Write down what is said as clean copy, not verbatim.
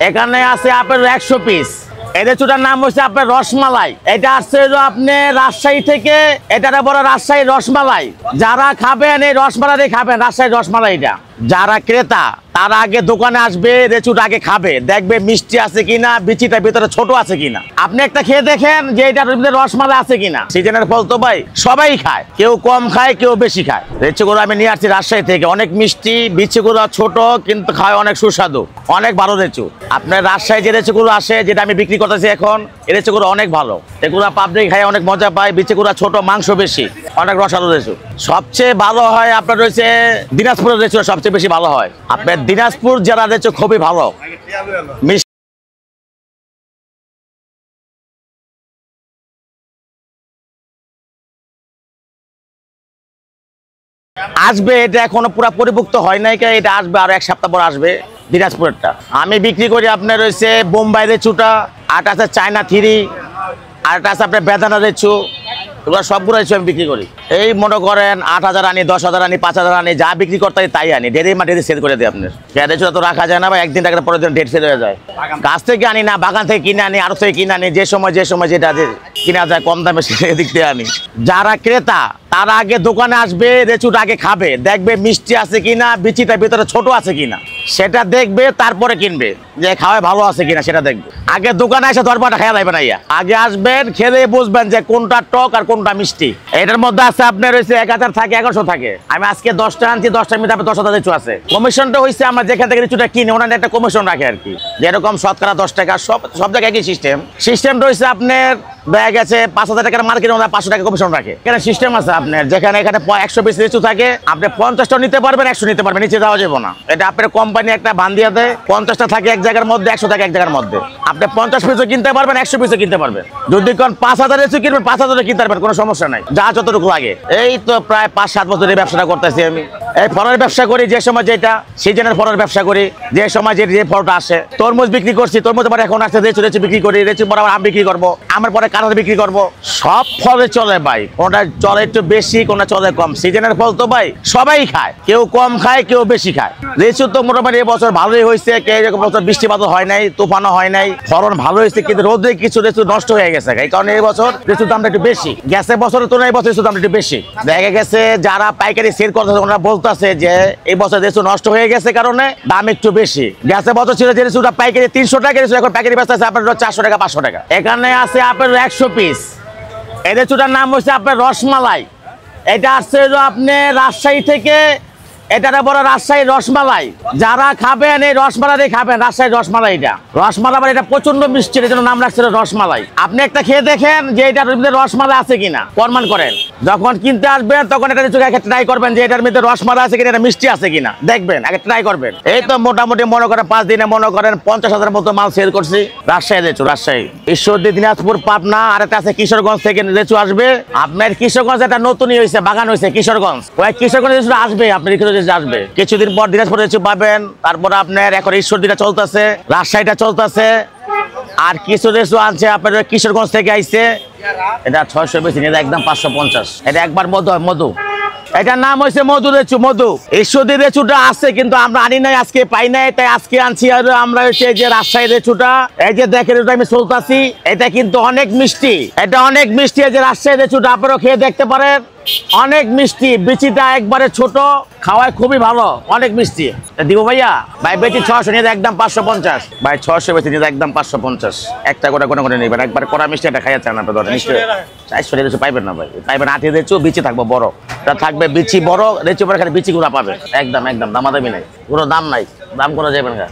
এখানে আছে আপনার 100 পিস। এই লেচুটার নাম হচ্ছে আপনার রসমালাই। এটা আসছে আপনি রাজশাহী থেকে, এটারে বড় রাজশাহী রসমালাই। যারা খাবেন এই রসমালাই খাবেন, রাজশাহী রসমালাইটা। যারা ক্রেতা তারা আগে দোকানে আসবে, লেচুটা আগে খাবে, দেখবে মিষ্টি আছে কিনা, বিচিটা ভিতরে ছোট আছে কিনা। আপনি একটা খেয়ে দেখেন যে এটার ভিতরে রসমালাই আছে কিনা। সিজনের ফল তো ভাই সবাই খায়, কেউ কম খায় কেউ বেশি খায়। লেচুগুলো আমি নিয়ে আসছি রাজশাহী থেকে, অনেক মিষ্টি, বিচিগুলো ছোট কিন্তু খায় অনেক সুস্বাদু, অনেক ভালো লেচু। আপনার রাজশাহী যে লেচুগুলো আসে, যেটা আমি বিক্রি করতেছি এখন, এই লেচুগুলো অনেক ভালো। এগুলো পাবলিক খায় অনেক মজা পায়, বিচিগুলো ছোট, মাংস বেশি, অনেক রসালো লেচু। সবচেয়ে ভালো হয় আপনার রয়েছে দিনাজপুরের লেচু, সবচেয়ে বেশি ভালো হয়। আপনার দিনাজপুর জেলার লেচু খুবই ভালো মিষ্টি। আসবে, এটা এখনো পুরো পরিপুক্ত হয় নাই, এটা আসবে আরো 1 সপ্তাহ পর আসবে দিনাজপুরেরটা। আমি বিক্রি করি আপনার রয়েছে বোম্বাই লেচুটা, আর আছে চায়না থ্রি, আর একটা আছে আপনার বেদানা লেচু। এগুলো সবগুলো লেচু আমি বিক্রি করি। এই মনে করেন 8,000 আনি, 10,000 আনি, 5,000 আনি, যা বিক্রি করতে তাই আনি। ডেরি সেল করে দিই আপনার। লেচু তো রাখা যায় না ভাই, একদিন টাকা পরের দিন ডেট সেল হয়ে যায়। গাছ থেকে আনি না, বাগান থেকে কিনে আনি, আরো থেকে কিনে আনি, যে সময় যেটা কিনা যায় কম দামে সেদিক দিয়ে আনি। যারা ক্রেতা তারা আগে দোকানে আসবে, লেচুটা আগে খাবে, দেখবে মিষ্টি আছে কিনা, বিচিটা ভিতরে ছোট আছে কিনা, সেটা দেখবে, তারপরে কিনবে যে খাওয়ায় ভালো আছে কিনা সেটা দেখবে। আগে দোকানে এসে দরবারটা খেয়া যাবে না, আগে আসবেন, খেলে বুঝবেন যে কোনটা টক আর কোনটা মিষ্টি। এটার মধ্যে আছে আপনার রয়েছে 1000 থাকে, 1100 থাকে। আমি আজকে 10টা আনছি, 10টার মধ্যে 10,000 লেচু আছে। কমিশনটা হয়েছে আমরা যেখান থেকে লিচুটা কিনে ওনারা একটা কমিশন রাখে আর কি, যেরকম শতকরা 10 টাকা, সব জায়গায় কি সিস্টেমটা হয়েছে আপনার দেখা গেছে 5,000 টাকার মার্কেটে ওনারা 500 টাকা কমিশন রাখে। এখানে সিস্টেম আছে আপনার, যেখানে এখানে 100 পিস লিচু থাকে, আপনি 50টা নিতে পারবেন, 100 নিতে পারবেন, নিচে যাওয়া যাবে না। এটা আপনার কোম্পানি একটা বান দিয়ে দেয়, 50টা থাকে এক জায়গার মধ্যে, 100 থাকে এক জায়গার মধ্যে। আপনি 50 পিসও কিনতে পারবেন, 100 পিসও কিনতে পারবেন। যদি কোন 5,000 লিচু কিনবেন, 5,000 কিনতে পারবেন, কোনো সমস্যা নাই, যা যতটুকু লাগে। এই তো প্রায় 5-7 বছর এই ব্যবসাটা করতেছি আমি। এই ফলের ব্যবসা করি, যে সময় যেটা সিজনের ফলের ব্যবসা করি, যে সময় যে ফলটা আসে। তরমুজ বিক্রি করছি, তরমুজ পরে এখন আসছে লেচু বিক্রি করি, লেচু পরে আম বিক্রি করবো, আমার পরে কাঁঠাল বিক্রি করবো। সব ফলে চলে ভাই, কোনটা চলে একটু বেশি, কোনটা চলে কম। সিজনের ফল তো ভাই সবাই খায়, কেউ কম খায় কেউ বেশি খায়। লেচু তো মোটামুটি এবছর ভালোই হয়েছে, বছর বৃষ্টিপাত হয় নাই, তুফানও হয় নাই, ফলন ভালো হয়েছে, কিন্তু রোদে কিছু লেচু নষ্ট হয়ে গেছে। এই কারণে এই বছর লেচুর দামটা একটু বেশি গেছে, বছরের তুলনায় এই বছর লেচুর দামটা একটু বেশি। দেখা গেছে যারা পাইকারি সেল করতেছে ওনারা বলতেছে যে এই বছর লেচু নষ্ট হয়ে গেছে কারণে দাম একটু বেশি। গেছে বছর ছিল যে লেচুটা পাইকারি 300 টাকা, এখন পাইকারি ব্যস্ত আছে আপনার 400 টাকা, 500 টাকা। এখানে আছে আপনার 100 পিস। এই লেচুটার নাম হচ্ছে আপনার রসমালাই। এটা আসছে আপনি রাজশাহী থেকে, এটারে বড় রাজশাহী রসমালাই। যারা খাবেন এই রসমালাই খাবেন, রাজশাহী রসমালাইটা। রসমালাই এটা প্রচন্ড মিষ্টি, এর জন্য নাম রাখছিল রসমালাই। আপনি একটা খেয়ে দেখেন যে এটার ভিতরে রসমালাই আছে কিনা, প্রমাণ করেন। যখন কিনতে আসবেন তখন এটা ট্রাই করবেন যে এটার মধ্যে রসমালাই আছে কিনা, এটা মিষ্টি আছে কিনা দেখবেন, আগে ট্রাই করবেন। এই তো মোটামুটি মনে করেন 5 দিনে মনে করেন 50,000 মতো মাল সেল করছি। রাজশাহী লেচু, রাজশাহী, ঈশ্বরদী, দিনাজপুর, পাবনা, আর একটা আছে কিশোরগঞ্জ থেকে লেচু আসবে। আপনার কিশোরগঞ্জ একটা নতুনই হয়েছে, বাগান হয়েছে কিশোরগঞ্জ, ওই কিশোরগঞ্জ লেচু আসবে, আপনি আসবে কিছুদিন পর। দিনাজপুর লেচু পাবেন, তারপরে আপনার এখন ঈশ্বরদীটা চলতেছে, রাজশাহীটা চলতেছে, আর কিছু লেচু আনছে আপনার কিশোরগঞ্জ থেকে আইছে। এটা 600 বেশি, এটা একদম 550। এটা একবার মধু, এটার নাম হয়েছে মধু লেচু, মধু। ঈশ্বরদী লেচুটা আছে কিন্তু আমরা আনি নাই, আজকে পাই নাই, তাই আজকে আনছি। আর আমরা হচ্ছে যে রাজশাহী লেচুটা, এই যে দেখেন এটা আমি চলতেছি, এটা কিন্তু অনেক মিষ্টি, এটা অনেক মিষ্টি। এই যে রাজশাহী লেচুটা আপনারা খেয়ে দেখতে পারেন, অনেক মিষ্টি, বিচিটা একবারে ছোট, খাওয়ায় খুবই ভালো, অনেক মিষ্টি। দিব ভাইয়া? ভাই বেচি 600, নিয়ে একদম 550। ভাই 600 বেচি, নিয়ে একদম 550। একটা করে কোনো নেবেন, একবার কড়া মিষ্টি এটা খাইয়া চান আপনার মিষ্টি। 400 লেচু পাইবেন না ভাই, পাইবেন 8 লেচু, বিচি থাকবে বড়, এটা থাকবে বিচি বড়, লেচু পরে খালি বিচি গুলা পাবে। একদম দামাদামি নাই, কোনো দাম নাই, দাম করা যাবে না।